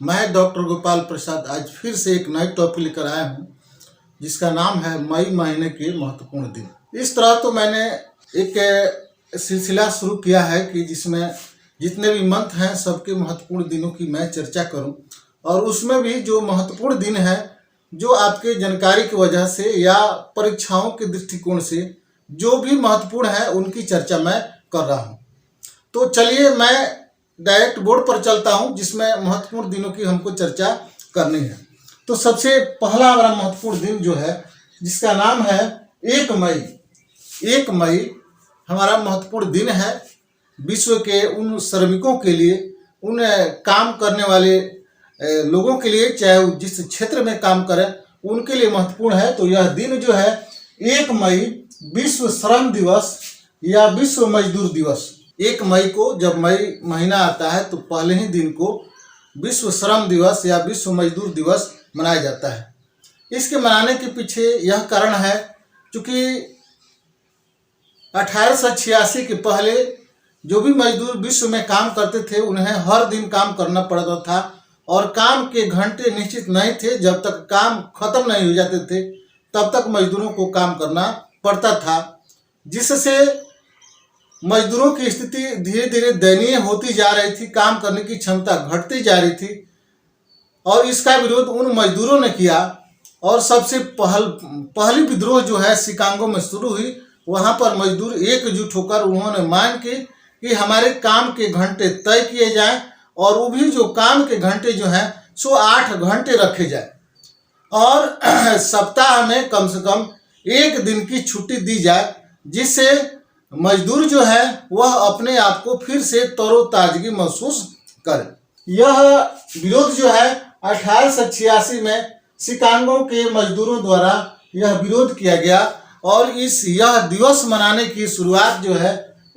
मैं डॉक्टर गोपाल प्रसाद आज फिर से एक नई टॉपिक लेकर आया हूँ जिसका नाम है मई महीने के महत्वपूर्ण दिन। इस तरह तो मैंने एक सिलसिला शुरू किया है कि जिसमें जितने भी मंथ हैं सबके महत्वपूर्ण दिनों की मैं चर्चा करूं, और उसमें भी जो महत्वपूर्ण दिन है जो आपके जानकारी की वजह से या परीक्षाओं के दृष्टिकोण से जो भी महत्वपूर्ण है उनकी चर्चा मैं कर रहा हूं। तो चलिए मैं डायरेक्ट बोर्ड पर चलता हूं जिसमें महत्वपूर्ण दिनों की हमको चर्चा करनी है। तो सबसे पहला हमारा महत्वपूर्ण दिन जो है जिसका नाम है 1 मई। 1 मई हमारा महत्वपूर्ण दिन है विश्व के उन श्रमिकों के लिए, उन काम करने वाले लोगों के लिए, चाहे वो जिस क्षेत्र में काम करें उनके लिए महत्वपूर्ण है। तो यह दिन जो है 1 मई विश्व श्रम दिवस या विश्व मजदूर दिवस। 1 मई को जब मई महीना आता है तो पहले ही दिन को विश्व श्रम दिवस या विश्व मजदूर दिवस मनाया जाता है। इसके मनाने के पीछे यह कारण है क्योंकि 1886 के पहले जो भी मजदूर विश्व में काम करते थे उन्हें हर दिन काम करना पड़ता था और काम के घंटे निश्चित नहीं थे। जब तक काम खत्म नहीं हो जाते थे तब तक मजदूरों को काम करना पड़ता था, जिससे मजदूरों की स्थिति धीरे धीरे दयनीय होती जा रही थी, काम करने की क्षमता घटती जा रही थी। और इसका विरोध उन मजदूरों ने किया और सबसे पहली विद्रोह जो है शिकागो में शुरू हुई। वहाँ पर मजदूर एकजुट होकर उन्होंने मांग की कि हमारे काम के घंटे तय किए जाएं और वो भी जो काम के घंटे जो हैं सो 8 घंटे रखे जाए और सप्ताह में कम से कम 1 दिन की छुट्टी दी जाए, जिससे मजदूर जो है वह अपने आप को फिर से तरोताजगी महसूस करे। यह विरोध जो है 1886 में शिकागो के मजदूरों द्वारा यह विरोध किया गया और यह दिवस मनाने की शुरुआत जो है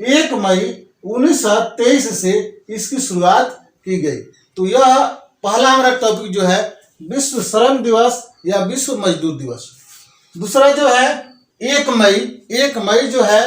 1 मई 1923 से इसकी शुरुआत की गई। तो यह पहला हमारा टॉपिक जो है विश्व श्रम दिवस या विश्व मजदूर दिवस। दूसरा जो है 1 मई जो है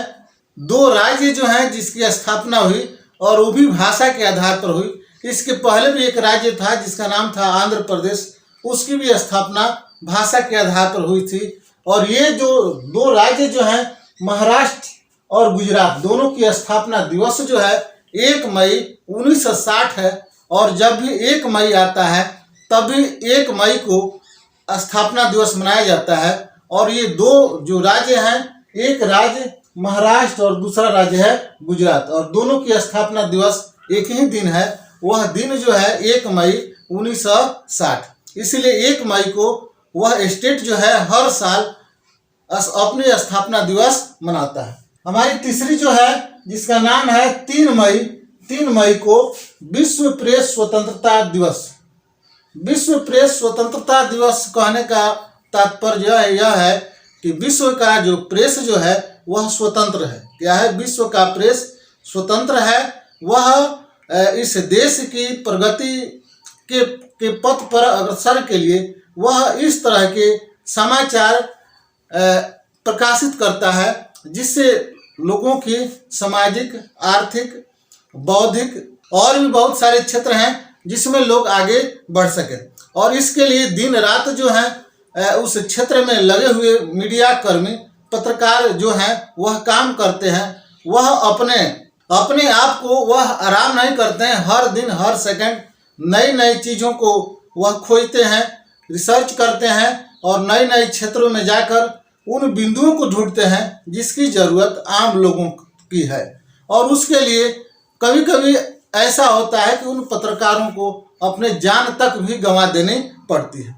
2 राज्य जो हैं जिसकी स्थापना हुई और वो भी भाषा के आधार पर हुई। इसके पहले भी एक राज्य था जिसका नाम था आंध्र प्रदेश, उसकी भी स्थापना भाषा के आधार पर हुई थी। और ये जो 2 राज्य जो हैं महाराष्ट्र और गुजरात, दोनों की स्थापना दिवस जो है 1 मई 1960 है। और जब भी 1 मई आता है तभी 1 मई को स्थापना दिवस मनाया जाता है। और ये 2 जो राज्य हैं, एक राज्य महाराष्ट्र और दूसरा राज्य है गुजरात, और दोनों की स्थापना दिवस एक ही दिन है। वह दिन जो है 1 मई 1960। इसलिए 1 मई को वह स्टेट जो है हर साल अपनी स्थापना दिवस मनाता है। हमारी तीसरी जो है जिसका नाम है 3 मई। 3 मई को विश्व प्रेस स्वतंत्रता दिवस। विश्व प्रेस स्वतंत्रता दिवस कहने का तात्पर्य यह है कि विश्व का जो प्रेस जो है वह स्वतंत्र है। क्या है? विश्व का प्रेस स्वतंत्र है। वह इस देश की प्रगति के पथ पर अग्रसर के लिए वह इस तरह के समाचार प्रकाशित करता है जिससे लोगों की सामाजिक, आर्थिक, बौद्धिक और भी बहुत सारे क्षेत्र हैं जिसमें लोग आगे बढ़ सके। और इसके लिए दिन रात जो है उस क्षेत्र में लगे हुए मीडिया कर्मी, पत्रकार जो हैं वह काम करते हैं। वह अपने आप को वह आराम नहीं करते हैं। हर दिन हर सेकंड नई नई चीज़ों को वह खोजते हैं, रिसर्च करते हैं और नए नए क्षेत्रों में जाकर उन बिंदुओं को ढूंढते हैं जिसकी ज़रूरत आम लोगों की है। और उसके लिए कभी कभी ऐसा होता है कि उन पत्रकारों को अपने जान तक भी गंवा देनी पड़ती है।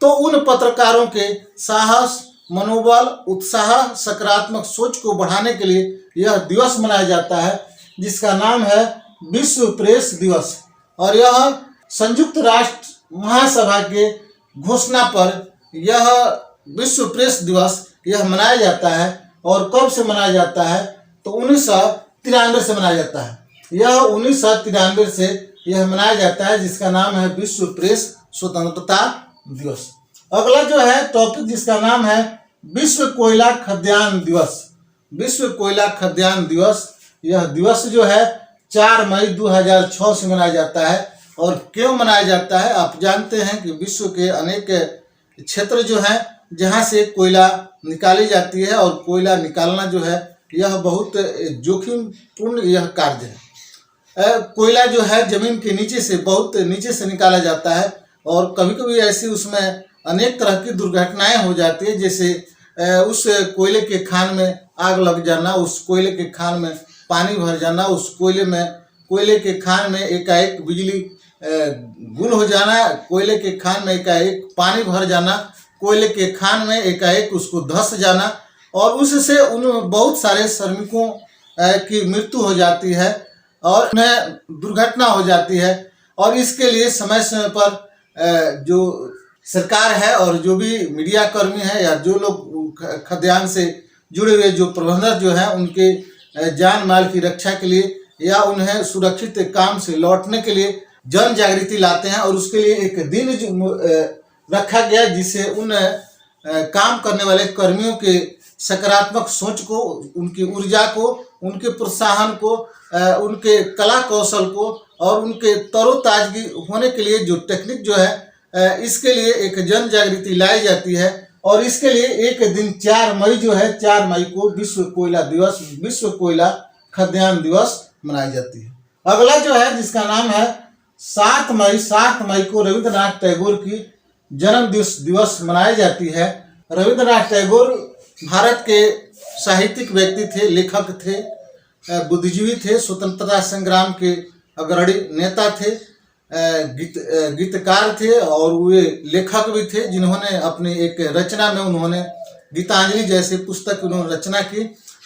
तो उन पत्रकारों के साहस, मनोबल, उत्साह, सकारात्मक सोच को बढ़ाने के लिए यह दिवस मनाया जाता है जिसका नाम है विश्व प्रेस दिवस। और यह संयुक्त राष्ट्र महासभा के घोषणा पर यह विश्व प्रेस दिवस यह मनाया जाता है। और कब से मनाया जाता है? तो 1993 से मनाया जाता है। यह 1993 से यह मनाया जाता है जिसका नाम है विश्व प्रेस स्वतंत्रता दिवस। अगला जो है टॉपिक जिसका नाम है विश्व कोयला खदान दिवस। विश्व कोयला खदान दिवस, यह दिवस जो है 4 मई 2006 से मनाया जाता है। और क्यों मनाया जाता है? आप जानते हैं कि विश्व के अनेक क्षेत्र जो हैं जहाँ से कोयला निकाली जाती है, और कोयला निकालना जो है यह बहुत जोखिम पूर्ण यह कार्य है। कोयला जो है जमीन के नीचे से, बहुत नीचे से निकाला जाता है, और कभी कभी ऐसी उसमें अनेक तरह की दुर्घटनाएं हो जाती है, जैसे उस कोयले के खान में आग लग जाना, उस कोयले के खान में पानी भर जाना, उस कोयले के खान में एकाएक बिजली गुल हो जाना, कोयले के खान में एकाएक पानी भर जाना, कोयले के खान में एकाएक उसको धंस जाना, और उससे उन बहुत सारे श्रमिकों की मृत्यु हो जाती है और उन्हें दुर्घटना हो जाती है। और इसके लिए समय समय पर जो सरकार है और जो भी मीडिया कर्मी है या जो लोग खाद्यान्न से जुड़े हुए जो प्रबंधक जो हैं, उनके जान माल की रक्षा के लिए या उन्हें सुरक्षित काम से लौटने के लिए जन जागृति लाते हैं, और उसके लिए एक दिन रखा गया जिससे उन काम करने वाले कर्मियों के सकारात्मक सोच को, उनकी ऊर्जा को, उनके प्रोत्साहन को, उनके कला कौशल को और उनके तरोताजगी होने के लिए जो टेक्निक जो है, इसके लिए एक जन जागृति लाई जाती है। और इसके लिए एक दिन 4 मई जो है, 4 मई को विश्व कोयला दिवस, विश्व कोयला खाद्यान्न दिवस मनाई जाती है। अगला जो है जिसका नाम है 7 मई, 7 मई को रविंद्रनाथ टैगोर की जन्म दिवस मनाई जाती है। रविंद्रनाथ टैगोर भारत के साहित्यिक व्यक्ति थे, लेखक थे, बुद्धिजीवी थे, स्वतंत्रता संग्राम के अग्रणी नेता थे, गीतकार थे और वे लेखक भी थे, जिन्होंने अपनी एक रचना में उन्होंने गीतांजलि जैसे पुस्तक उन्होंने रचना की,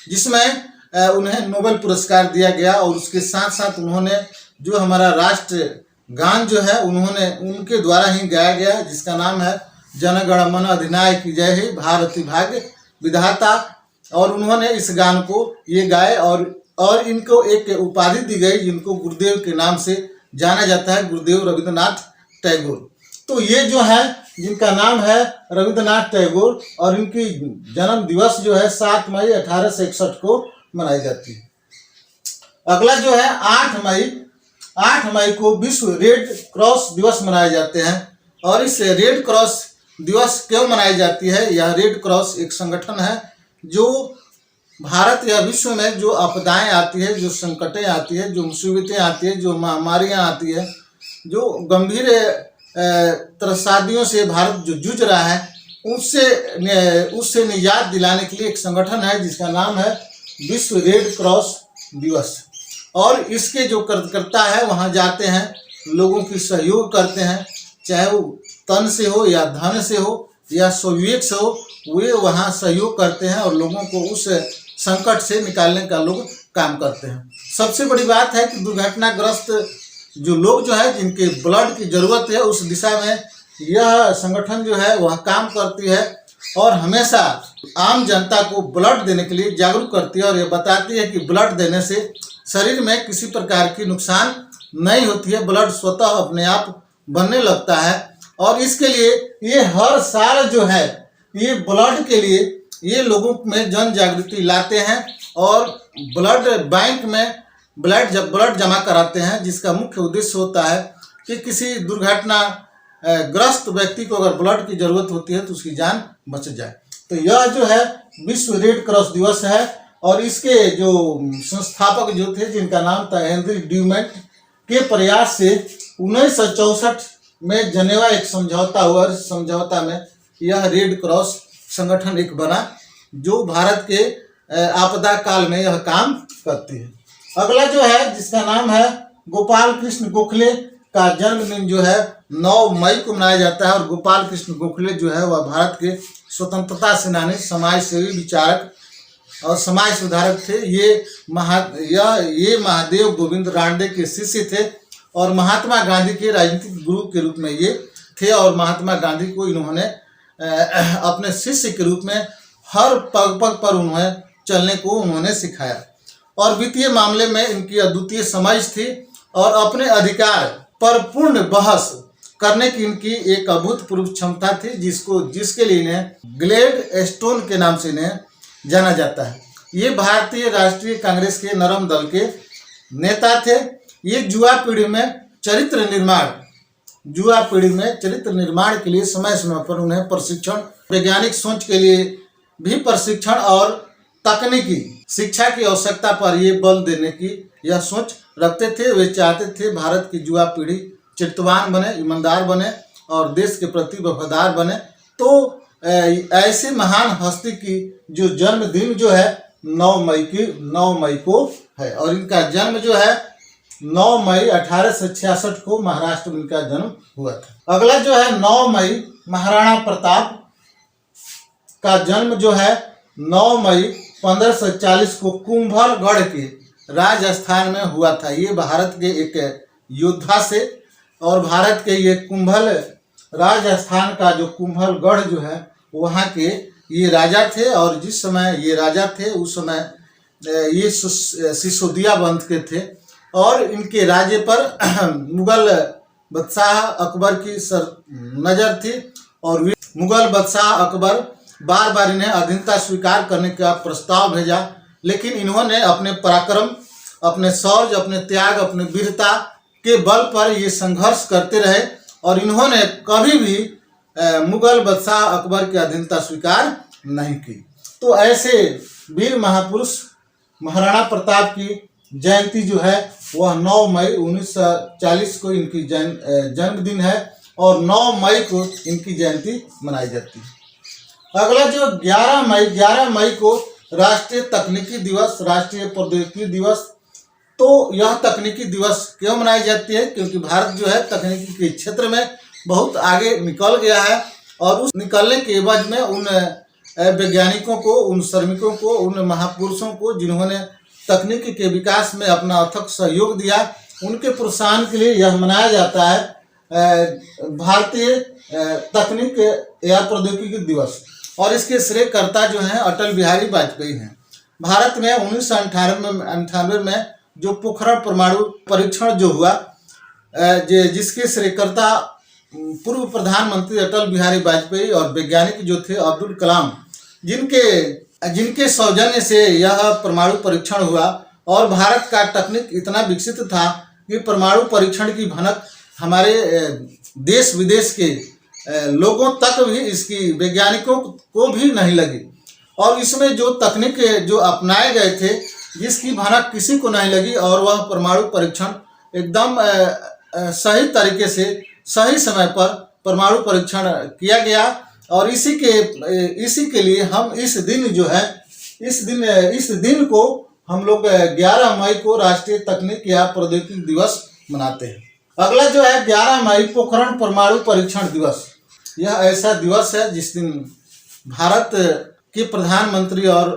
जिसमें उन्हें नोबेल पुरस्कार दिया गया। और उसके साथ साथ उन्होंने जो हमारा राष्ट्र गान जो है उन्होंने उनके द्वारा ही गाया गया, जिसका नाम है जन गण मन अधिनायक की जय हे भारती भाग्य विधाता। और उन्होंने इस गान को ये गाए और इनको एक उपाधि दी गई जिनको गुरुदेव के नाम से जाना जाता है, गुरुदेव रविंद्रनाथ टैगोर। तो ये जो है जिनका नाम है रविंद्रनाथ टैगोर, और इनकी जन्म दिवस जो है 7 मई 1861 को मनाई जाती है। अगला जो है 8 मई को विश्व रेड क्रॉस दिवस मनाए जाते हैं। और इस रेड क्रॉस दिवस क्यों मनाई जाती है? यह रेड क्रॉस एक संगठन है जो भारत या विश्व में जो आपदाएं आती है, जो संकटें आती है, जो मुसीबतें आती है, जो महामारियां आती है, जो गंभीर त्रसादियों से भारत जो जूझ रहा है, उससे निजात दिलाने के लिए एक संगठन है जिसका नाम है विश्व रेड क्रॉस दिवस। और इसके जो कार्यकर्ता है वहाँ जाते हैं, लोगों की सहयोग करते हैं, चाहे वो तन से हो या धन से हो या स्वविवेक से हो, वे वहाँ सहयोग करते हैं और लोगों को उस संकट से निकालने का लोग काम करते हैं। सबसे बड़ी बात है कि दुर्घटनाग्रस्त जो लोग जो है, जिनके ब्लड की जरूरत है, उस दिशा में यह संगठन जो है वह काम करती है और हमेशा आम जनता को ब्लड देने के लिए जागरूक करती है और ये बताती है कि ब्लड देने से शरीर में किसी प्रकार की नुकसान नहीं होती है, ब्लड स्वतः अपने आप बनने लगता है। और इसके लिए ये हर साल जो है ये ब्लड के लिए ये लोगों में जन जागृति लाते हैं और ब्लड बैंक में ब्लड जमा कराते हैं, जिसका मुख्य उद्देश्य होता है कि किसी दुर्घटना ग्रस्त व्यक्ति को अगर ब्लड की जरूरत होती है तो उसकी जान बच जाए। तो यह जो है विश्व रेड क्रॉस दिवस है। और इसके जो संस्थापक जो थे, जिनका नाम था हेनरी ड्यूमेंट, के प्रयास से 1964 में जनेवा एक समझौता हुआ। समझौता में यह रेड क्रॉस संगठन एक बना जो भारत के आपदा काल में यह काम करती है। अगला जो है जिसका नाम है गोपाल कृष्ण गोखले का जन्मदिन जो है 9 मई को मनाया जाता है। और गोपाल कृष्ण गोखले जो है वह भारत के स्वतंत्रता सेनानी, समाज सेवी, विचारक और समाज सुधारक थे। ये महादेव गोविंद रानडे के शिष्य थे और महात्मा गांधी के राजनीतिक गुरु के रूप में ये थे। और महात्मा गांधी को इन्होंने अपने शिष्य के रूप में हर पग पग पर उन्हें चलने को उन्होंने सिखाया। और वित्तीय मामले में इनकी अद्वितीय समझ थी और अपने अधिकार पर पूर्ण बहस करने की इनकी एक अभूतपूर्व क्षमता थी, जिसके लिए इन्हें ग्लेड स्टोन के नाम से इन्हें जाना जाता है। ये भारतीय राष्ट्रीय कांग्रेस के नरम दल के नेता थे। ये युवा पीढ़ी में चरित्र निर्माण, युवा पीढ़ी में चरित्र निर्माण के लिए समय समय पर उन्हें प्रशिक्षण, वैज्ञानिक सोच के लिए भी प्रशिक्षण और तकनीकी शिक्षा की आवश्यकता पर ये बल देने की यह सोच रखते थे। वे चाहते थे भारत की युवा पीढ़ी चरित्रवान बने, ईमानदार बने और देश के प्रति वफादार बने। तो ऐसे महान हस्ती की जो जन्मदिन जो है 9 मई को है और इनका जन्म जो है 9 मई 1866 को महाराष्ट्र में इनका जन्म हुआ था। अगला जो है 9 मई महाराणा प्रताप का जन्म जो है 9 मई 1540 को कुंभलगढ़ के राजस्थान में हुआ था। ये भारत के एक योद्धा से और भारत के ये कुंभल राजस्थान का जो कुंभलगढ़ जो है वहाँ के ये राजा थे और जिस समय ये राजा थे उस समय ये सिसोदिया वंश के थे और इनके राज्य पर मुगल बादशाह अकबर की नज़र थी और मुगल बादशाह अकबर बार बार इन्हें अधीनता स्वीकार करने का प्रस्ताव भेजा, लेकिन इन्होंने अपने पराक्रम, अपने शौर्य, अपने त्याग, अपने वीरता के बल पर ये संघर्ष करते रहे और इन्होंने कभी भी मुगल बादशाह अकबर की अधीनता स्वीकार नहीं की। तो ऐसे वीर महापुरुष महाराणा प्रताप की जयंती जो है वह 9 मई 1940 को इनकी जन्मदिन है और 9 मई को इनकी जयंती मनाई जाती है। अगला जो 11 मई को राष्ट्रीय तकनीकी दिवस, राष्ट्रीय प्रौद्योगिकी दिवस। तो यह तकनीकी दिवस क्यों मनाई जाती है? क्योंकि भारत जो है तकनीकी के क्षेत्र में बहुत आगे निकल गया है और उस निकलने के एवज में उन वैज्ञानिकों को, उन श्रमिकों को, उन महापुरुषों को जिन्होंने तकनीकी के विकास में अपना अथक सहयोग दिया, उनके प्रोत्साहन के लिए यह मनाया जाता है भारतीय तकनीक या प्रौद्योगिकी दिवस। और इसके श्रेयकर्ता जो हैं अटल बिहारी वाजपेयी हैं। भारत में 1998 में जो पोखरण परमाणु परीक्षण जो हुआ, जिसके श्रेयकर्ता पूर्व प्रधानमंत्री अटल बिहारी वाजपेयी और वैज्ञानिक जो थे अब्दुल कलाम, जिनके सौजन्य से यह परमाणु परीक्षण हुआ और भारत का तकनीक इतना विकसित था कि परमाणु परीक्षण की भनक हमारे देश विदेश के लोगों तक भी, इसकी वैज्ञानिकों को भी नहीं लगी और इसमें जो तकनीक जो अपनाए गए थे जिसकी भनक किसी को नहीं लगी और वह परमाणु परीक्षण एकदम सही तरीके से सही समय पर परमाणु परीक्षण किया गया और इसी के लिए हम इस दिन जो है इस दिन को हम लोग 11 मई को राष्ट्रीय तकनीक या प्रौद्योगिकी दिवस मनाते हैं। अगला जो है 11 मई पोखरण परमाणु परीक्षण दिवस। यह ऐसा दिवस है जिस दिन भारत के प्रधानमंत्री और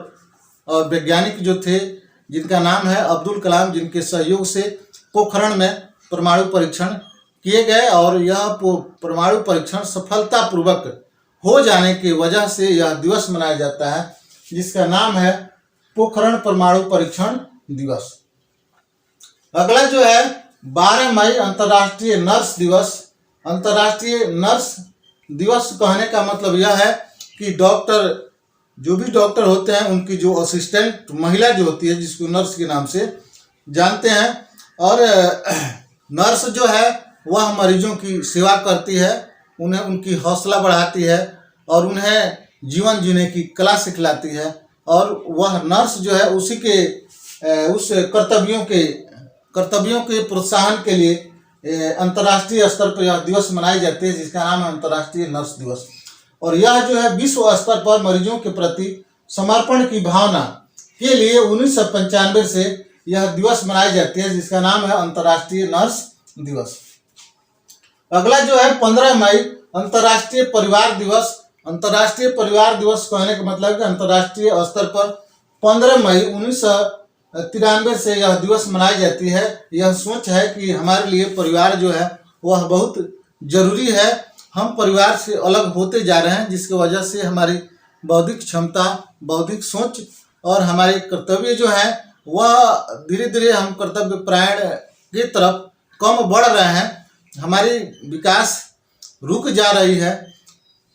वैज्ञानिक जो थे जिनका नाम है अब्दुल कलाम, जिनके सहयोग से पोखरण में परमाणु परीक्षण किए गए और यह परमाणु परीक्षण सफलतापूर्वक हो जाने की वजह से यह दिवस मनाया जाता है जिसका नाम है पोखरण परमाणु परीक्षण दिवस। अगला जो है 12 मई अंतर्राष्ट्रीय नर्स दिवस। अंतर्राष्ट्रीय नर्स दिवस कहने का मतलब यह है कि डॉक्टर, जो भी डॉक्टर होते हैं उनकी जो असिस्टेंट महिला जो होती है जिसको नर्स के नाम से जानते हैं, और नर्स जो है वह मरीजों की सेवा करती है, उन्हें उनकी हौसला बढ़ाती है और उन्हें जीवन जीने की कला सिखलाती है और वह नर्स जो है उसी के उस कर्तव्यों के प्रोत्साहन के लिए अंतर्राष्ट्रीय स्तर पर यह दिवस मनाए जाते हैं जिसका नाम है अंतर्राष्ट्रीय नर्स दिवस। और यह जो है विश्व स्तर पर मरीजों के प्रति समर्पण की भावना के लिए 1995 से यह दिवस मनाई जाती है जिसका नाम है अंतर्राष्ट्रीय नर्स दिवस। अगला जो है 15 मई अंतर्राष्ट्रीय परिवार दिवस। अंतर्राष्ट्रीय परिवार दिवस कहने का मतलब है कि अंतर्राष्ट्रीय स्तर पर 15 मई 1993 से यह दिवस मनाई जाती है। यह सोच है कि हमारे लिए परिवार जो है वह बहुत जरूरी है। हम परिवार से अलग होते जा रहे हैं जिसकी वजह से हमारी बौद्धिक क्षमता, बौद्धिक सोच और हमारे कर्तव्य जो है वह धीरे धीरे हम कर्तव्य परायण की तरफ कम बढ़ रहे हैं, हमारी विकास रुक जा रही है।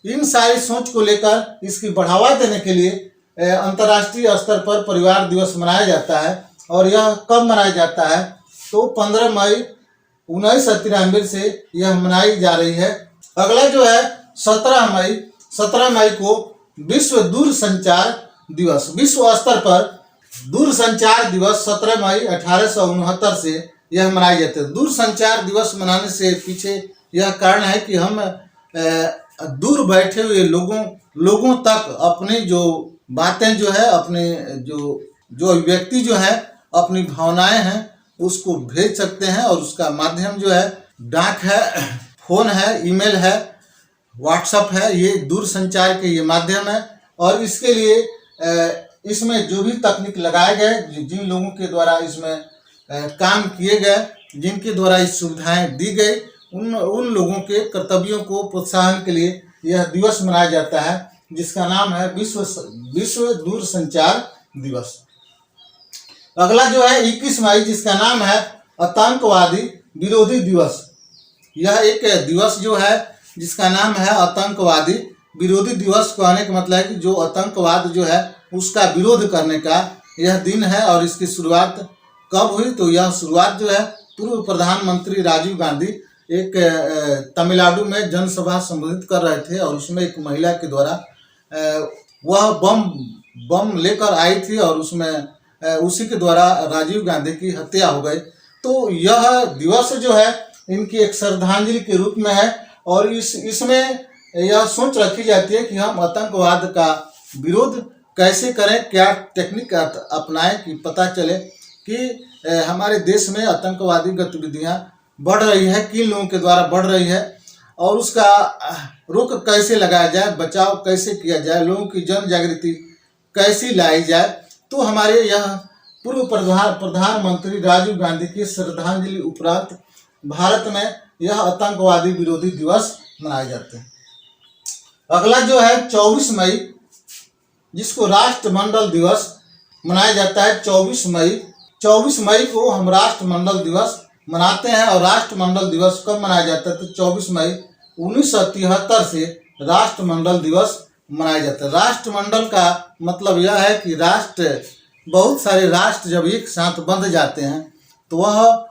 इन सारी सोच को लेकर इसकी बढ़ावा देने के लिए अंतर्राष्ट्रीय स्तर पर परिवार दिवस मनाया जाता है। और यह कब मनाया जाता है तो 15 मई 1993 से यह मनाई जा रही है। अगला जो है 17 मई को विश्व दूरसंचार दिवस, विश्व स्तर पर दूरसंचार दिवस 17 मई 1869 से यह मनाई जाती है। दूरसंचार दिवस मनाने से पीछे यह कारण है कि हम दूर बैठे हुए लोगों तक अपनी जो बातें जो है, अपने जो व्यक्ति जो है अपनी भावनाएं हैं उसको भेज सकते हैं, और उसका माध्यम जो है डाक है, फोन है, ईमेल है, व्हाट्सएप है, ये दूरसंचार के ये माध्यम है। और इसके लिए इसमें जो भी तकनीक लगाए गए, जिन लोगों के द्वारा इसमें काम किए गए, जिनके द्वारा इस सुविधाएं दी गई, उन लोगों के कर्तव्यों को प्रोत्साहन के लिए यह दिवस मनाया जाता है, जिसका नाम है विश्व दूरसंचार दिवस। अगला जो है 21 मई, जिसका नाम है आतंकवादी विरोधी दिवस। यह एक दिवस जो है जिसका नाम है आतंकवादी विरोधी दिवस। कहने का मतलब है कि जो आतंकवाद जो है उसका विरोध करने का यह दिन है। और इसकी शुरुआत कब हुई? तो यह शुरुआत जो है पूर्व प्रधानमंत्री राजीव गांधी एक तमिलनाडु में जनसभा संबोधित कर रहे थे, और उसमें एक महिला के द्वारा वह बम लेकर आई थी, और उसमें उसी के द्वारा राजीव गांधी की हत्या हो गई। तो यह दिवस जो है इनकी एक श्रद्धांजलि के रूप में है, और इसमें यह सोच रखी जाती है कि हम आतंकवाद का विरोध कैसे करें, क्या टेक्निक अपनाएं कि पता चले कि हमारे देश में आतंकवादी गतिविधियां बढ़ रही है, किन लोगों के द्वारा बढ़ रही है, और उसका रोक कैसे लगाया जाए, बचाव कैसे किया जाए, लोगों की जन जागृति कैसी लाई जाए। तो हमारे यह पूर्व प्रधानमंत्री राजीव गांधी की श्रद्धांजलि उपरांत भारत में यह आतंकवादी विरोधी दिवस मनाए जाते हैं। अगला जो है 24 मई, जिसको राष्ट्रमंडल दिवस मनाया जाता है। 24 मई को हम राष्ट्रमंडल दिवस मनाते हैं। और राष्ट्रमंडल दिवस कब मनाया जाता है? तो 24 मई 1973 से राष्ट्रमंडल दिवस मनाया जाता है। राष्ट्रमंडल का मतलब यह है कि बहुत सारे राष्ट्र जब एक साथ बंध जाते हैं तो वह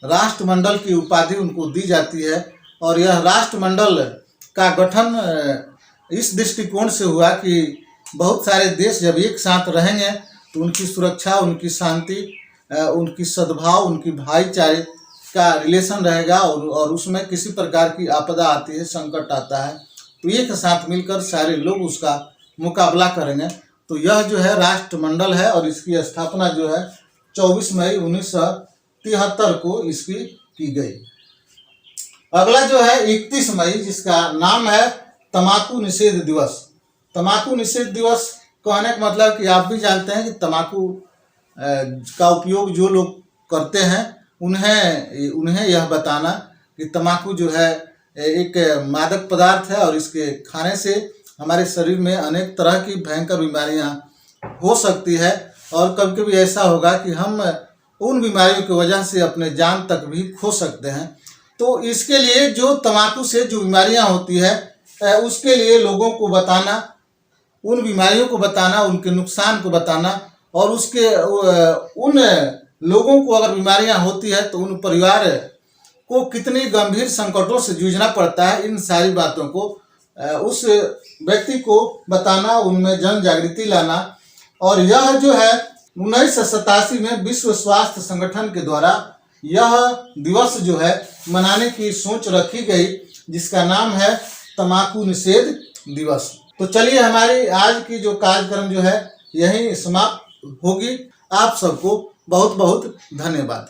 राष्ट्रमंडल की उपाधि उनको दी जाती है। और यह राष्ट्रमंडल का गठन इस दृष्टिकोण से हुआ कि बहुत सारे देश जब एक साथ रहेंगे तो उनकी सुरक्षा, उनकी शांति, उनकी सद्भाव, उनकी भाईचारे का रिलेशन रहेगा, और उसमें किसी प्रकार की आपदा आती है, संकट आता है, तो एक साथ मिलकर सारे लोग उसका मुकाबला करेंगे। तो यह जो है राष्ट्रमंडल है, और इसकी स्थापना जो है 24 मई 1973 को इसकी की गई। अगला जो है 31 मई, जिसका नाम है तंबाकू निषेध दिवस। तंबाकू निषेध दिवस कहने का मतलब कि आप भी जानते हैं कि तंबाकू का उपयोग जो लोग करते हैं उन्हें यह बताना कि तंबाकू जो है एक मादक पदार्थ है, और इसके खाने से हमारे शरीर में अनेक तरह की भयंकर बीमारियां हो सकती है, और कभी कभी ऐसा होगा कि हम उन बीमारियों की वजह से अपने जान तक भी खो सकते हैं। तो इसके लिए जो तंबाकू से जो बीमारियां होती है उसके लिए लोगों को बताना, उन बीमारियों को बताना, उनके नुकसान को बताना, और उन लोगों को अगर बीमारियां होती है तो उन परिवार को कितनी गंभीर संकटों से जूझना पड़ता है, इन सारी बातों को उस व्यक्ति को बताना, उनमें जन जागृति लाना। और यह जो है 1987 में विश्व स्वास्थ्य संगठन के द्वारा यह दिवस जो है मनाने की सोच रखी गई, जिसका नाम है तंबाकू निषेध दिवस। तो चलिए हमारी आज की जो कार्यक्रम जो है यही समाप्त होगी। आप सबको बहुत बहुत धन्यवाद।